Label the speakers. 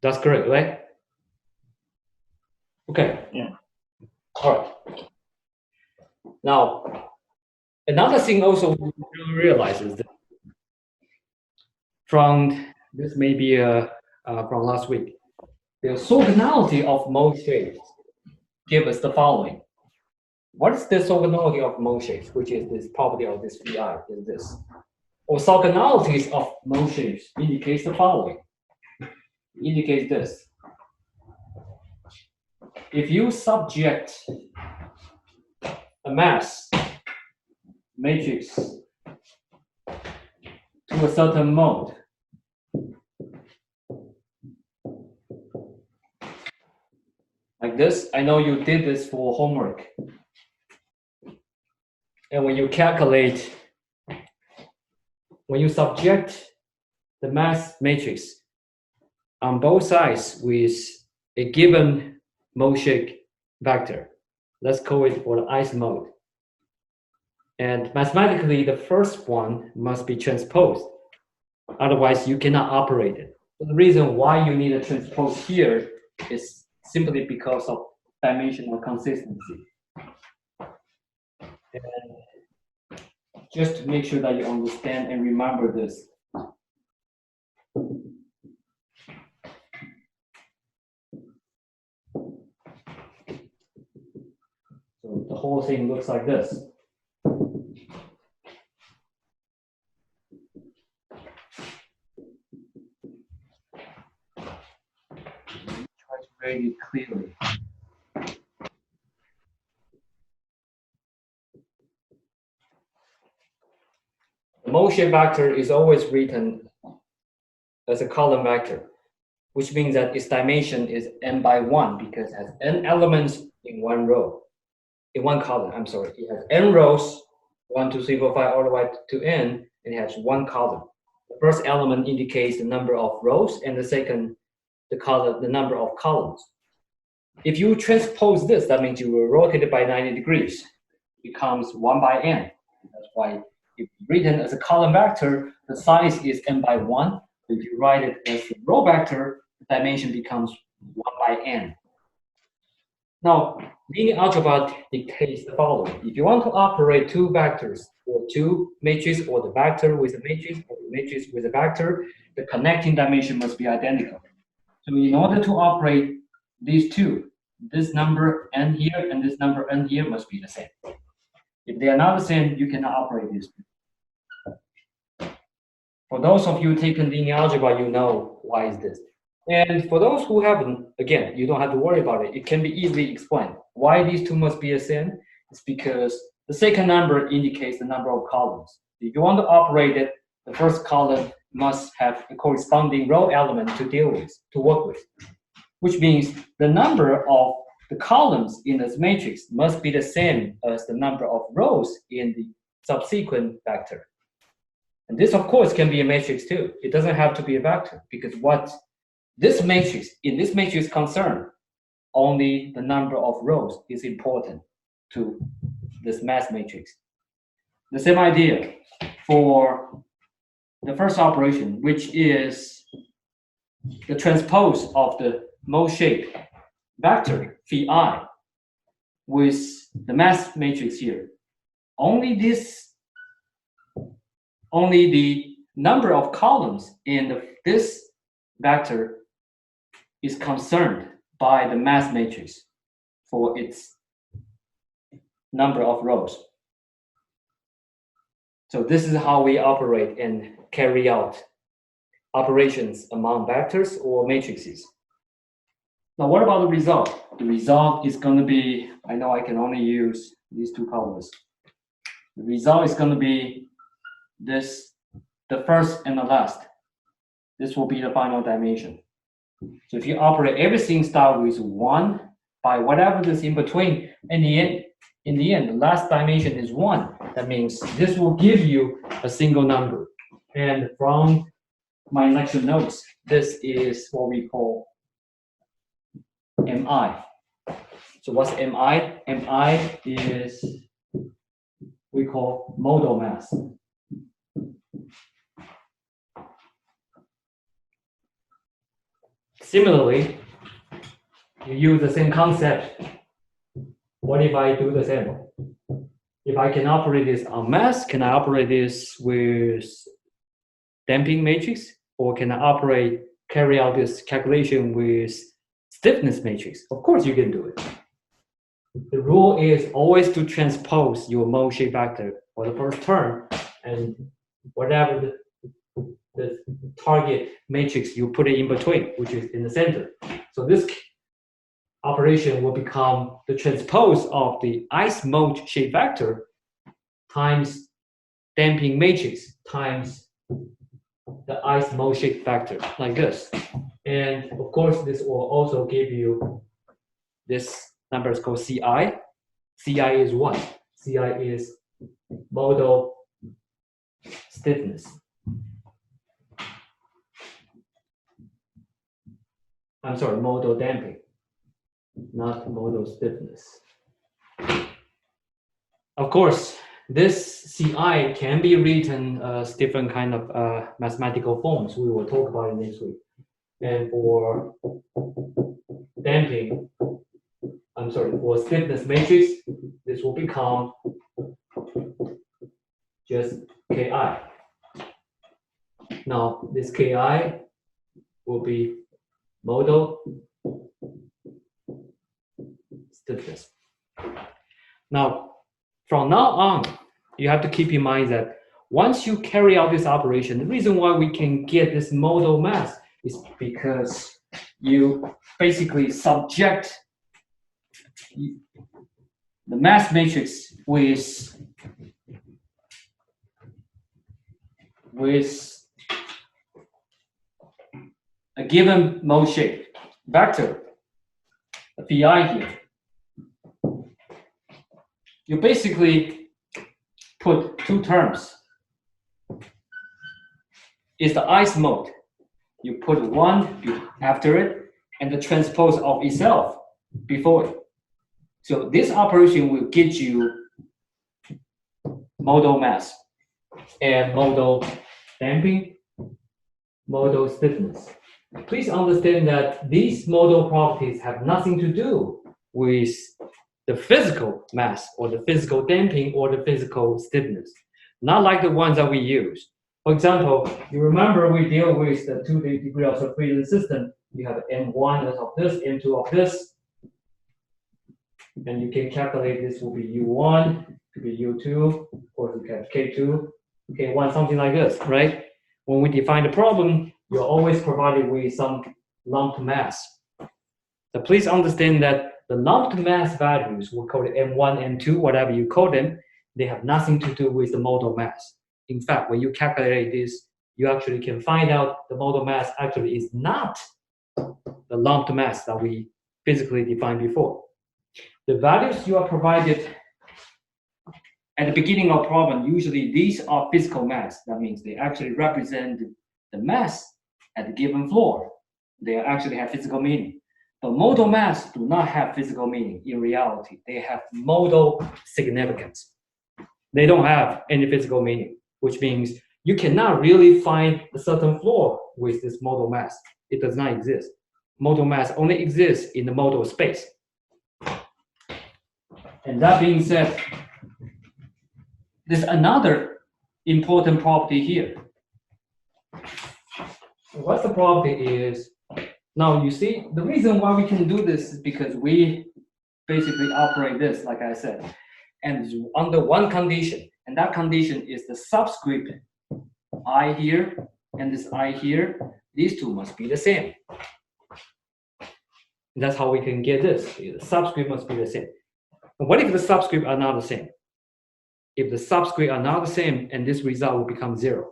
Speaker 1: That's correct, right? Okay.
Speaker 2: Yeah.
Speaker 1: All right. Now, another thing also we realize is that from this may be from last week, the orthogonality of mode shapes give us the following. What is the orthogonality of mode shapes, which is this property of this VI, is this? Orthogonalities of mode shapes indicates the following. Indicates this. If you subject a mass matrix to a certain mode, like this, I know you did this for homework. And when you calculate, when you subject the mass matrix on both sides with a given mode shape vector, let's call it for the ith mode. And mathematically, the first one must be transposed. Otherwise, you cannot operate it. The reason why you need a transpose here is simply because of dimensional consistency. And just to make sure that you understand and remember this. So the whole thing looks like this. Try to read it clearly. The mode shape vector is always written as a column vector, which means that its dimension is n by 1 because it has n elements in one row, in one column. I'm sorry, it has n rows, 1, 2, 3, 4, 5, all the way to n, and it has one column. The first element indicates the number of rows, and the second, the number of columns. If you transpose this, that means you will rotate it by 90 degrees. It becomes 1 by n. That's why if written as a column vector, the size is n by 1. If you write it as a row vector, the dimension becomes 1 by n. Now, linear algebra dictates the following. If you want to operate two vectors, or two matrices, or the vector with a matrix, or the matrix with a vector, the connecting dimension must be identical. So in order to operate these two, this number n here and this number n here must be the same. If they are not the same, you cannot operate these two. For those of you taken linear algebra, you know why is this. And for those who haven't, again, you don't have to worry about it. It can be easily explained. Why these two must be the same? It's because the second number indicates the number of columns. If you want to operate it, the first column must have a corresponding row element to deal with, to work with, which means the number of the columns in this matrix must be the same as the number of rows in the subsequent vector. And this, of course, can be a matrix too. It doesn't have to be a vector, because what this matrix, in this matrix concern, only the number of rows is important to this mass matrix. The same idea for the first operation, which is the transpose of the mode shape vector phi with the mass matrix here. Only the number of columns in this vector is concerned by the mass matrix for its number of rows. So this is how we operate and carry out operations among vectors or matrices. Now, what about the result? The result is going to be, I know I can only use these two colors. The result is going to be this, the first and the last. This will be the final dimension. So if you operate everything start with 1 by whatever is in between, in the end, the last dimension is 1. That means this will give you a single number. And from my lecture notes, this is what we call MI. So what's MI? MI is, we call modal mass. Similarly, you use the same concept. What if I do the same? If I can operate this on mass, can I operate this with damping matrix? Or can I carry out this calculation with stiffness matrix? Of course you can do it. The rule is always to transpose your mole shape vector for the first term, and whatever the target matrix, you put it in between, which is in the center. So this operation will become the transpose of the ice mode shape vector times damping matrix times the ice mode shape vector, like this. And of course, this will also give you this number is called CI. CI is what? CI is modal stiffness. I'm sorry, modal damping, not modal stiffness. Of course, this CI can be written as different kind of mathematical forms. We will talk about it next week. And for damping, I'm sorry, for stiffness matrix, this will become just Ki. Now, this Ki will be modal stiffness. Now, from now on, you have to keep in mind that once you carry out this operation, the reason why we can get this modal mass is because you basically subject the mass matrix with a given mode shape vector, a Phi here. You basically put two terms. It's the ice mode. You put one after it and the transpose of itself before it. So this operation will get you modal mass and modal damping, modal stiffness. Please understand that these modal properties have nothing to do with the physical mass or the physical damping or the physical stiffness, not like the ones that we use. For example, you remember we deal with the 2 degree of separation system. You have M1 of this, M2 of this, and you can calculate this will be U1, could be U2, or you have K2, K1, something like this, right? When we define the problem, you're always provided with some lumped mass. So please understand that the lumped mass values, we'll call it M1, M2, whatever you call them, they have nothing to do with the modal mass. In fact, when you calculate this, you actually can find out the modal mass actually is not the lumped mass that we physically defined before. The values you are provided at the beginning of problem, usually these are physical mass. That means they actually represent the mass at the given floor. They actually have physical meaning. But modal mass do not have physical meaning in reality. They have modal significance. They don't have any physical meaning, which means you cannot really find a certain floor with this modal mass. It does not exist. Modal mass only exists in the modal space. And that being said, there's another important property here. What the property is, now you see, the reason why we can do this is because we basically operate this, like I said, and under one condition, and that condition is the subscript I here and this I here, these two must be the same. And that's how we can get this. The subscript must be the same. And what if the subscript are not the same? If the subscript are not the same, and this result will become 0.